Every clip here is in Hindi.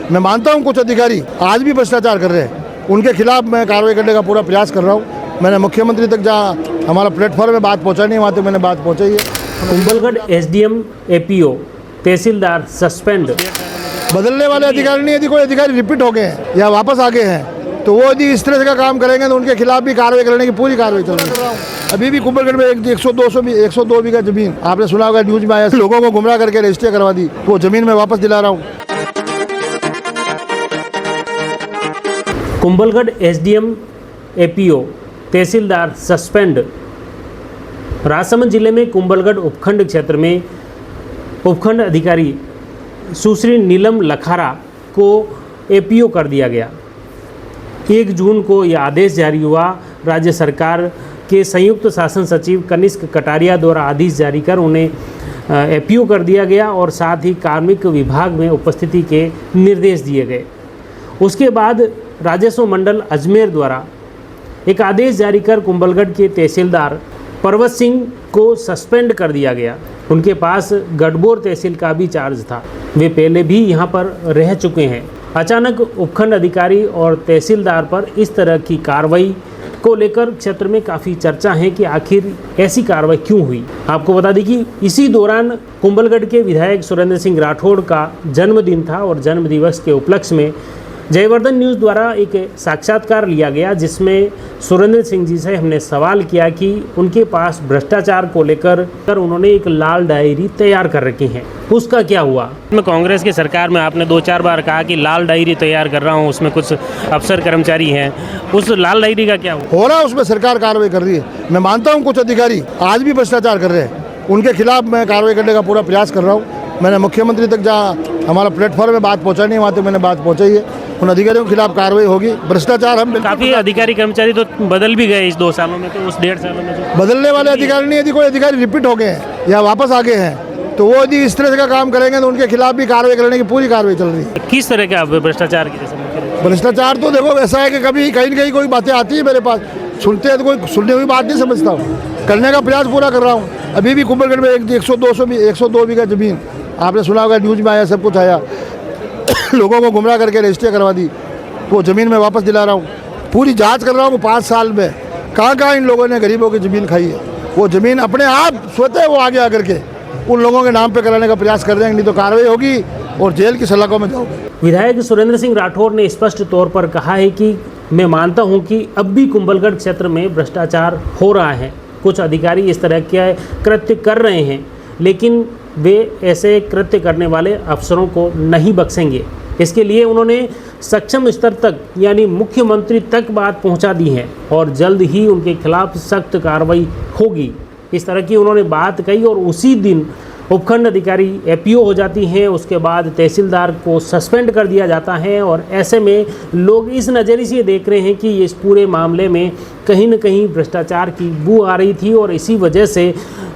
मैं मानता हूँ कुछ अधिकारी आज भी भ्रष्टाचार कर रहे हैं, उनके खिलाफ मैं कार्रवाई करने का पूरा प्रयास कर रहा हूँ। मैंने मुख्यमंत्री तक जहाँ हमारा प्लेटफॉर्म में बात पहुँचानी है वहाँ तक मैंने बात पहुँचाई है। कुंभलगढ़ एसडीएम एपीओ तहसीलदार सस्पेंड। बदलने वाले अधिकारी नहीं, यदि कोई अधिकारी रिपीट हो गए हैं या वापस आ गए हैं तो वो यदि इस तरह से का काम करेंगे तो उनके खिलाफ भी कार्रवाई करने की पूरी कार्रवाई चल रही है। अभी भी कुंभलगढ़ में 102 बीघा जमीन आपने सुना होगा, न्यूज में आया, लोगों को गुमराह करके रजिस्ट्री करवा दी, वो जमीन में वापस दिला रहा हूँ। कुंभलगढ़ एसडीएम एपीओ तहसीलदार सस्पेंड। राजसमंद जिले में कुंभलगढ़ उपखंड क्षेत्र में उपखंड अधिकारी सुश्री नीलम लखारा को एपीओ कर दिया गया। 1 जून को यह आदेश जारी हुआ। राज्य सरकार के संयुक्त शासन सचिव कनिष्क कटारिया द्वारा आदेश जारी कर उन्हें एपीओ कर दिया गया और साथ ही कार्मिक विभाग में उपस्थिति के निर्देश दिए गए। उसके बाद राजस्व मंडल अजमेर द्वारा एक आदेश जारी कर कुंभलगढ़ के तहसीलदार पर्वत सिंह को सस्पेंड कर दिया गया। उनके पास गढ़बोर तहसील का भी चार्ज था, वे पहले भी यहां पर रह चुके हैं। अचानक उपखंड अधिकारी और तहसीलदार पर इस तरह की कार्रवाई को लेकर क्षेत्र में काफ़ी चर्चा है कि आखिर ऐसी कार्रवाई क्यों हुई। आपको बता दें कि इसी दौरान कुंभलगढ़ के विधायक सुरेंद्र सिंह राठौड़ का जन्मदिन था और जन्मदिवस के उपलक्ष्य में जयवर्धन न्यूज़ द्वारा एक साक्षात्कार लिया गया, जिसमें सुरेंद्र सिंह जी से हमने सवाल किया कि उनके पास भ्रष्टाचार को लेकर उन्होंने एक लाल डायरी तैयार कर रखी है, उसका क्या हुआ। मैं कांग्रेस की सरकार में आपने 2-4 बार कहा कि लाल डायरी तैयार कर रहा हूं, उसमें कुछ अफसर कर्मचारी हैं, उस लाल डायरी का क्या हुआ। हो रहा है, उसमें सरकार कार्रवाई कर रही है। मैं मानता हूँ कुछ अधिकारी आज भी भ्रष्टाचार कर रहे हैं, उनके खिलाफ मैं कार्रवाई करने का पूरा प्रयास कर रहा हूँ। मैंने मुख्यमंत्री तक जहाँ हमारा प्लेटफॉर्म में बात पहुँचानी है वहाँ तक मैंने बात पहुँचाई है। उन अधिकारियों के खिलाफ कार्रवाई होगी। भ्रष्टाचार हम काफ़ी अधिकारी कर्मचारी तो बदल भी गए इस 2 सालों में, तो उस 1.5 सालों में जो बदलने वाले अधिकारी नहीं, यदि कोई अधिकारी रिपीट हो गए हैं या वापस आ गए हैं तो वो यदि इस तरह से का काम करेंगे तो उनके खिलाफ भी कार्रवाई करने की पूरी कार्रवाई चल रही है। किस तरह का भ्रष्टाचार की जैसे भ्रष्टाचार तो देखो ऐसा है कि कभी कहीं न कहीं कोई बातें आती है मेरे पास, सुनते हैं तो कोई सुनने हुई बात नहीं समझता हूँ, करने का प्रयास पूरा कर रहा हूँ। अभी भी कुंभलगढ़ में 102 बीघा जमीन आपने सुना होगा, न्यूज में आया, सब कुछ आया, लोगों को गुमराह करके रजिस्ट्री करवा दी, वो ज़मीन में वापस दिला रहा हूँ। पूरी जांच कर रहा हूँ 5 साल में कहाँ इन लोगों ने गरीबों की ज़मीन खाई है। वो ज़मीन अपने आप स्वतः वो आगे आकर के उन लोगों के नाम पे कराने का प्रयास कर देंगे, नहीं तो कार्रवाई होगी और जेल की सलाखों में जाओगे। विधायक सुरेंद्र सिंह राठौड़ ने स्पष्ट तौर पर कहा है कि मैं मानता हूं कि अब भी कुंभलगढ़ क्षेत्र में भ्रष्टाचार हो रहा है, कुछ अधिकारी इस तरह के कृत्य कर रहे हैं, लेकिन वे ऐसे कृत्य करने वाले अफसरों को नहीं बख्शेंगे। इसके लिए उन्होंने सक्षम स्तर तक यानी मुख्यमंत्री तक बात पहुंचा दी है और जल्द ही उनके खिलाफ सख्त कार्रवाई होगी। इस तरह की उन्होंने बात कही और उसी दिन उपखंड अधिकारी एपीओ हो जाती हैं, उसके बाद तहसीलदार को सस्पेंड कर दिया जाता है। और ऐसे में लोग इस नज़रिए से देख रहे हैं कि इस पूरे मामले में कहीं न कहीं भ्रष्टाचार की बू आ रही थी और इसी वजह से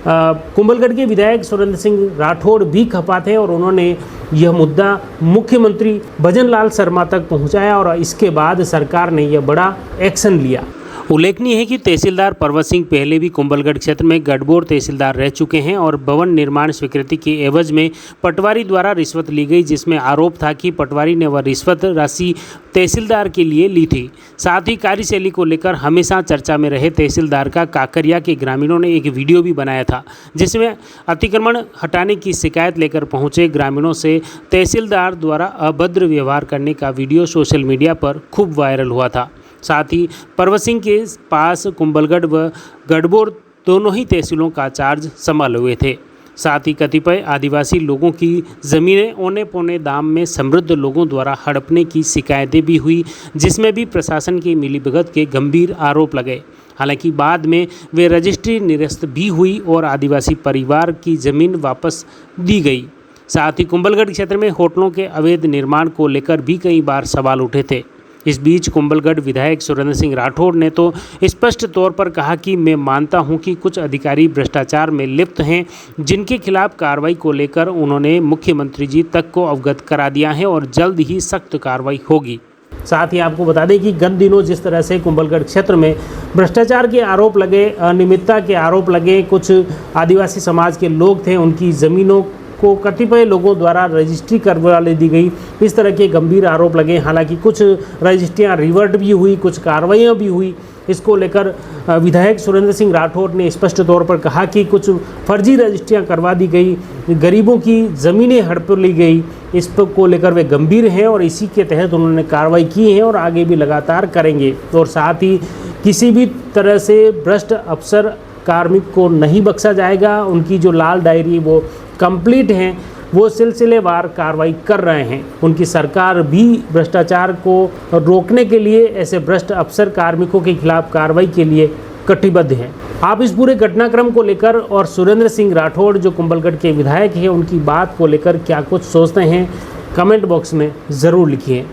कुंभलगढ़ के विधायक सुरेंद्र सिंह राठौड़ भी खपा थे और उन्होंने यह मुद्दा मुख्यमंत्री भजन लाल शर्मा तक पहुंचाया और इसके बाद सरकार ने यह बड़ा एक्शन लिया। उल्लेखनीय है कि तहसीलदार पर्वत सिंह पहले भी कुंभलगढ़ क्षेत्र में गढ़बोर तहसीलदार रह चुके हैं और भवन निर्माण स्वीकृति के एवज में पटवारी द्वारा रिश्वत ली गई, जिसमें आरोप था कि पटवारी ने वह रिश्वत राशि तहसीलदार के लिए ली थी। साथ ही कार्यशैली को लेकर हमेशा चर्चा में रहे तहसीलदार का काकरिया के ग्रामीणों ने एक वीडियो भी बनाया था, जिसमें अतिक्रमण हटाने की शिकायत लेकर पहुंचे ग्रामीणों से तहसीलदार द्वारा अभद्र व्यवहार करने का वीडियो सोशल मीडिया पर खूब वायरल हुआ था। साथ ही पर्वत सिंह के पास कुंभलगढ़ व गढ़बोर दोनों ही तहसीलों का चार्ज संभाले हुए थे। साथ ही कतिपय आदिवासी लोगों की ज़मीनें औने पौने दाम में समृद्ध लोगों द्वारा हड़पने की शिकायतें भी हुई, जिसमें भी प्रशासन की मिलीभगत के गंभीर आरोप लगे। हालांकि बाद में वे रजिस्ट्री निरस्त भी हुई और आदिवासी परिवार की ज़मीन वापस दी गई। साथ ही कुंभलगढ़ क्षेत्र में होटलों के अवैध निर्माण को लेकर भी कई बार सवाल उठे थे। इस बीच कुंभलगढ़ विधायक सुरेंद्र सिंह राठौड़ ने तो स्पष्ट तौर पर कहा कि मैं मानता हूं कि कुछ अधिकारी भ्रष्टाचार में लिप्त हैं, जिनके खिलाफ कार्रवाई को लेकर उन्होंने मुख्यमंत्री जी तक को अवगत करा दिया है और जल्द ही सख्त कार्रवाई होगी। साथ ही आपको बता दें कि गत दिनों जिस तरह से कुंभलगढ़ क्षेत्र में भ्रष्टाचार के आरोप लगे, अनियमितता के आरोप लगे, कुछ आदिवासी समाज के लोग थे, उनकी ज़मीनों को कतिपय लोगों द्वारा रजिस्ट्री करवा दी गई, इस तरह के गंभीर आरोप लगे। हालांकि कुछ रजिस्ट्रियां रिवर्ट भी हुई, कुछ कार्रवाइयां भी हुई। इसको लेकर विधायक सुरेंद्र सिंह राठौर ने स्पष्ट तौर पर कहा कि कुछ फर्जी रजिस्ट्रियां करवा दी गई, गरीबों की ज़मीनें हड़प ली गई। इस पर को लेकर वे गंभीर हैं और इसी के तहत उन्होंने कार्रवाई की है और आगे भी लगातार करेंगे। और साथ ही किसी भी तरह से भ्रष्ट अफसर कार्मिक को नहीं बख्शा जाएगा। उनकी जो लाल डायरी वो कंप्लीट हैं, वो सिलसिलेवार कार्रवाई कर रहे हैं। उनकी सरकार भी भ्रष्टाचार को रोकने के लिए, ऐसे भ्रष्ट अफसर कार्मिकों के खिलाफ कार्रवाई के लिए कटिबद्ध है। आप इस पूरे घटनाक्रम को लेकर और सुरेंद्र सिंह राठौर जो कुंभलगढ़ के विधायक हैं, उनकी बात को लेकर क्या कुछ सोचते हैं, कमेंट बॉक्स में ज़रूर लिखिए।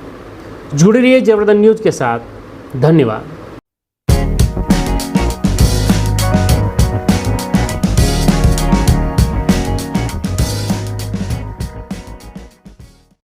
जुड़े रहिए जबरदस्त न्यूज़ के साथ। धन्यवाद।